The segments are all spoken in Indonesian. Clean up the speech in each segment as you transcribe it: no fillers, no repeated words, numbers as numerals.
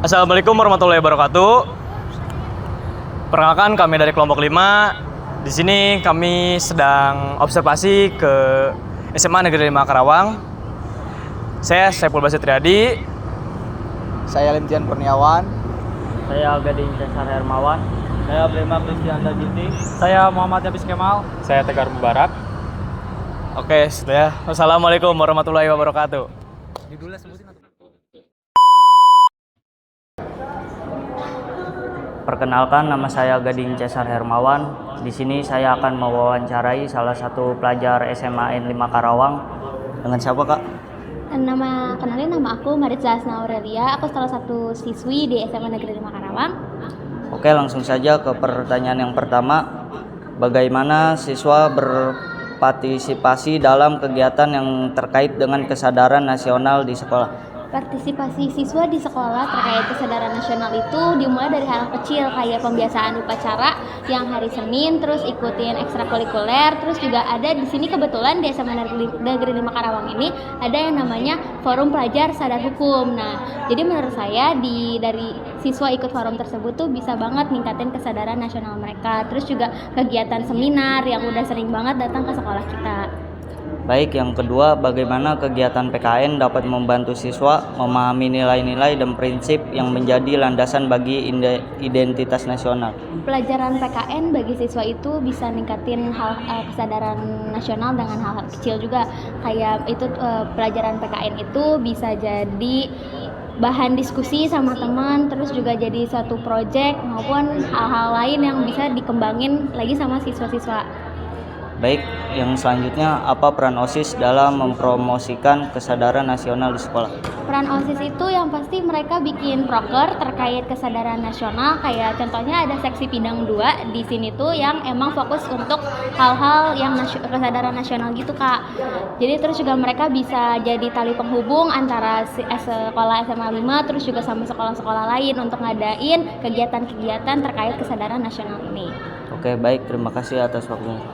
Assalamualaikum warahmatullahi wabarakatuh. Perkenalkan, kami dari kelompok 5. Di sini kami sedang observasi ke SMA Negeri 5 Karawang. Saya Saiful Basit Triadi. Saya Limtian Kurniawan. Saya Gading Cesar Hermawan. Saya Brema Kristianta Ginting. Saya Muhammad Yabis Kemal. Saya Tegar Mubarak. Oke, sudah ya. Wassalamualaikum warahmatullahi wabarakatuh. Judulnya sebutin atau? Perkenalkan, nama saya Gading Cesar Hermawan. Di sini saya akan mewawancarai salah satu pelajar SMA N5 Karawang. Dengan siapa, Kak? Kenalin, nama aku Maritza Asna Aurelia. Aku salah satu siswi di SMA Negeri 5 Karawang. Oke, langsung saja ke pertanyaan yang pertama. Bagaimana siswa berpartisipasi dalam kegiatan yang terkait dengan kesadaran nasional di sekolah? Partisipasi siswa di sekolah terkait kesadaran nasional itu dimulai dari hal kecil kayak pembiasaan upacara yang hari Senin, terus ikutin ekstrakurikuler, terus juga ada di sini kebetulan di SMA Negeri 5 Karawang ini ada yang namanya Forum Pelajar Sadar Hukum. Nah, jadi menurut saya dari siswa ikut forum tersebut tuh bisa banget ningkatin kesadaran nasional mereka. Terus juga kegiatan seminar yang udah sering banget datang ke sekolah kita. Baik, yang kedua, bagaimana kegiatan PKN dapat membantu siswa memahami nilai-nilai dan prinsip yang menjadi landasan bagi identitas nasional? Pelajaran PKN bagi siswa itu bisa ningkatin kesadaran nasional dengan hal-hal kecil juga. Kayak itu pelajaran PKN itu bisa jadi bahan diskusi sama teman, terus juga jadi suatu proyek maupun hal-hal lain yang bisa dikembangin lagi sama siswa-siswa. Baik, yang selanjutnya, apa peran OSIS dalam mempromosikan kesadaran nasional di sekolah? Peran OSIS itu yang pasti mereka bikin proker terkait kesadaran nasional, kayak contohnya ada seksi Pidang 2 di sini tuh yang emang fokus untuk hal-hal yang kesadaran nasional gitu, Kak. Jadi terus juga mereka bisa jadi tali penghubung antara sekolah SMA 5 terus juga sama sekolah-sekolah lain untuk ngadain kegiatan-kegiatan terkait kesadaran nasional ini. Oke, baik, terima kasih atas waktunya.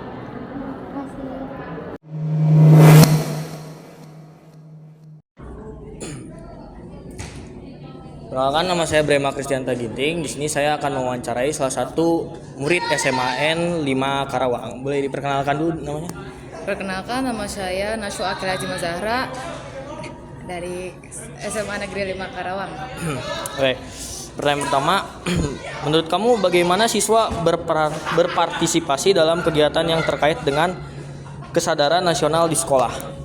Perkenalkan, nama saya Brema Kristianta Ginting. Di sini saya akan mewawancarai salah satu murid SMA N 5 Karawang. Boleh diperkenalkan dulu namanya? Perkenalkan, nama saya Naswa Akila Jima Zahra dari SMA Negeri 5 Karawang. Oke. Pertanyaan pertama, menurut kamu bagaimana siswa berpartisipasi dalam kegiatan yang terkait dengan kesadaran nasional di sekolah?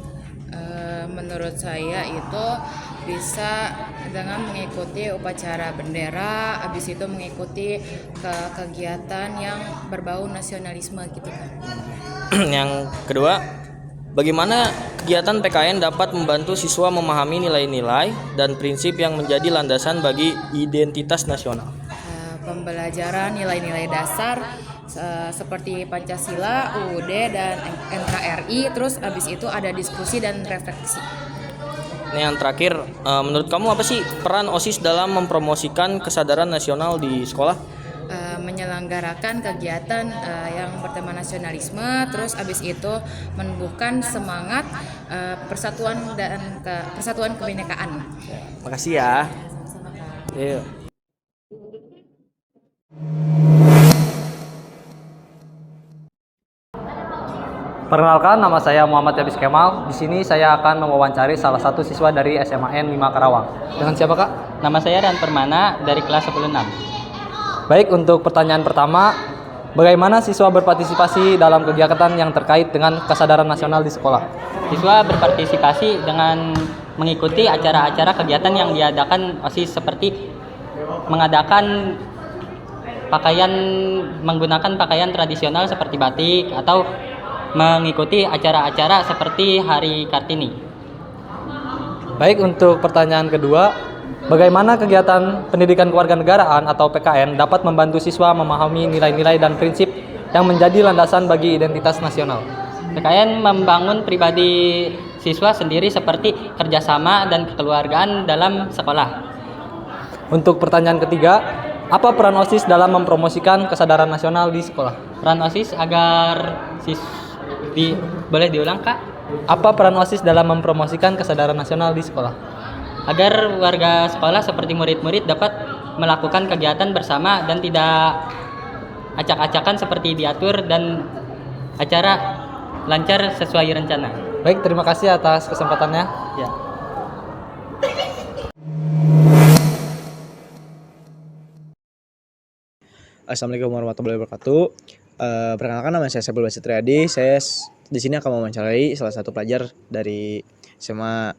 Menurut saya itu bisa dengan mengikuti upacara bendera, habis itu mengikuti kegiatan yang berbau nasionalisme gitu kan. Yang kedua, bagaimana kegiatan PKN dapat membantu siswa memahami nilai-nilai dan prinsip yang menjadi landasan bagi identitas nasional? Pembelajaran nilai-nilai dasar seperti Pancasila, UUD, dan NKRI, terus habis itu ada diskusi dan refleksi. Ini yang terakhir, menurut kamu apa sih peran OSIS dalam mempromosikan kesadaran nasional di sekolah? Menyelenggarakan kegiatan yang bertema nasionalisme, terus habis itu menumbuhkan semangat persatuan dan persatuan kebinekaan. Makasih ya. Iya. Perkenalkan, nama saya Muhammad Yabis Kemal. Di sini saya akan mewawancari salah satu siswa dari SMA N 5 Karawang. Dengan siapa, Kak? Nama saya Dan Permana dari kelas 106. Baik, untuk pertanyaan pertama, bagaimana siswa berpartisipasi dalam kegiatan yang terkait dengan kesadaran nasional di sekolah? Siswa berpartisipasi dengan mengikuti acara-acara kegiatan yang diadakan OSIS seperti mengadakan menggunakan pakaian tradisional seperti batik atau mengikuti acara-acara seperti Hari Kartini. Baik, untuk pertanyaan kedua, bagaimana kegiatan pendidikan kewarganegaraan atau PKN dapat membantu siswa memahami nilai-nilai dan prinsip yang menjadi landasan bagi identitas nasional? PKN membangun pribadi siswa sendiri seperti kerjasama dan kekeluargaan dalam sekolah. Untuk pertanyaan ketiga, apa peran OSIS dalam mempromosikan kesadaran nasional di sekolah? Peran OSIS agar boleh diulang, Kak? Apa peran OSIS dalam mempromosikan kesadaran nasional di sekolah? agar warga sekolah seperti murid-murid dapat melakukan kegiatan bersama dan tidak acak-acakan seperti diatur dan acara lancar sesuai rencana. Baik, terima kasih atas kesempatannya. Ya. Assalamualaikum warahmatullahi wabarakatuh. Perkenalkan, nama saya Saiful Basit Riyadi. Saya di sini akan mewawancarai salah satu pelajar dari SMA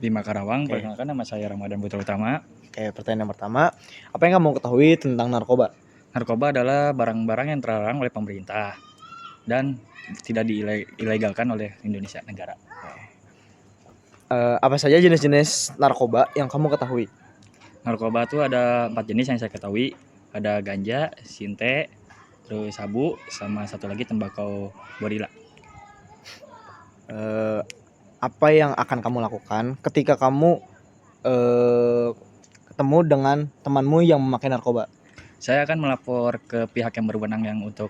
5 Karawang. Perkenalkan, nama saya Ramadan Putra Utama. Oke, pertanyaan yang pertama, apa yang kamu ketahui tentang narkoba? Narkoba adalah barang-barang yang terlarang oleh pemerintah dan tidak diilegalkan oleh Indonesia negara. Apa saja jenis-jenis narkoba yang kamu ketahui? Narkoba itu ada 4 jenis yang saya ketahui. Ada ganja, sinte, terus sabu, sama satu lagi tembakau gorila. Apa yang akan kamu lakukan ketika kamu ketemu dengan temanmu yang memakai narkoba? Saya akan melapor ke pihak yang berwenang yang untuk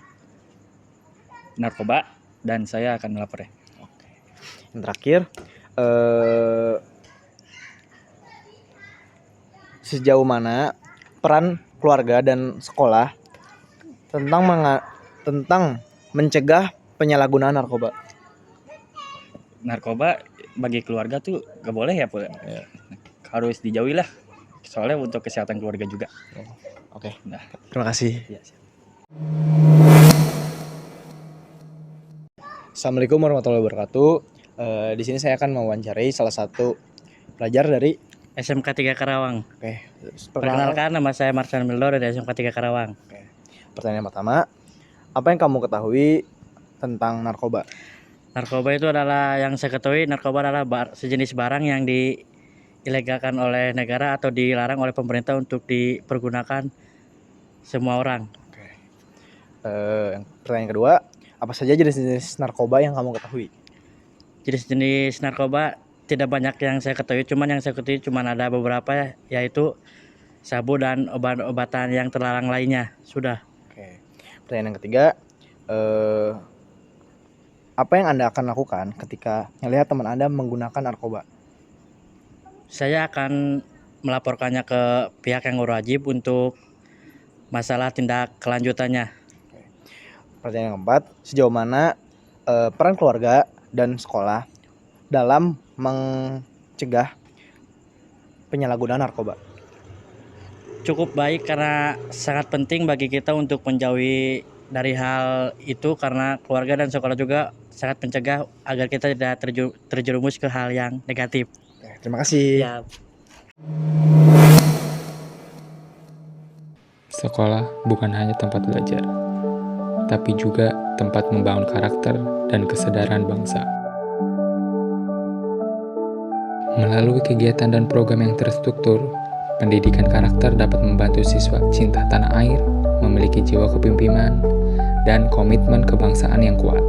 narkoba dan saya akan melapornya. Yang terakhir, sejauh mana peran keluarga dan sekolah tentang mencegah penyalahgunaan narkoba? Narkoba bagi keluarga tuh gak boleh ya, Pak. Harus dijauhi lah. Soalnya untuk kesehatan keluarga juga. Oke. Nah, Terima kasih. iya. Assalamualaikum warahmatullahi wabarakatuh. Di sini saya akan mewawancarai salah satu pelajar dari SMK 3 Karawang. Perkenalkan. nama saya Marcel Mildor dari SMK 3 Karawang. Pertanyaan pertama, apa yang kamu ketahui tentang narkoba? Narkoba itu adalah yang saya ketahui, narkoba adalah sejenis barang yang diilegalkan oleh negara atau dilarang oleh pemerintah untuk dipergunakan semua orang. Pertanyaan kedua, apa saja jenis-jenis narkoba yang kamu ketahui? Jenis-jenis narkoba tidak banyak yang saya ketahui, cuman yang saya ketahui cuman ada beberapa, yaitu sabu dan obat-obatan yang terlarang lainnya. Sudah. Pertanyaan yang ketiga, apa yang Anda akan lakukan ketika melihat teman Anda menggunakan narkoba? Saya akan melaporkannya ke pihak yang berwajib untuk masalah tindak kelanjutannya. Pertanyaan yang keempat, sejauh mana peran keluarga dan sekolah dalam mencegah penyalahgunaan narkoba? Cukup baik karena sangat penting bagi kita untuk menjauhi dari hal itu, karena keluarga dan sekolah juga sangat mencegah agar kita tidak terjerumus ke hal yang negatif. Terima kasih. Ya. Sekolah bukan hanya tempat belajar, tapi juga tempat membangun karakter dan kesadaran bangsa. Melalui kegiatan dan program yang terstruktur, pendidikan karakter dapat membantu siswa cinta tanah air, memiliki jiwa kepemimpinan, dan komitmen kebangsaan yang kuat.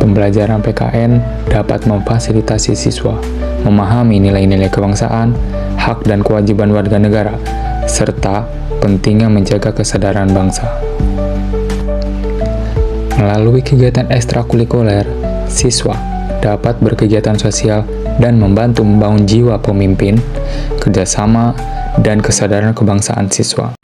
Pembelajaran PKN dapat memfasilitasi siswa memahami nilai-nilai kebangsaan, hak dan kewajiban warga negara, serta pentingnya menjaga kesadaran bangsa. Melalui kegiatan ekstrakurikuler, siswa dapat berkegiatan sosial dan membantu membangun jiwa pemimpin, kerjasama, dan kesadaran kebangsaan siswa.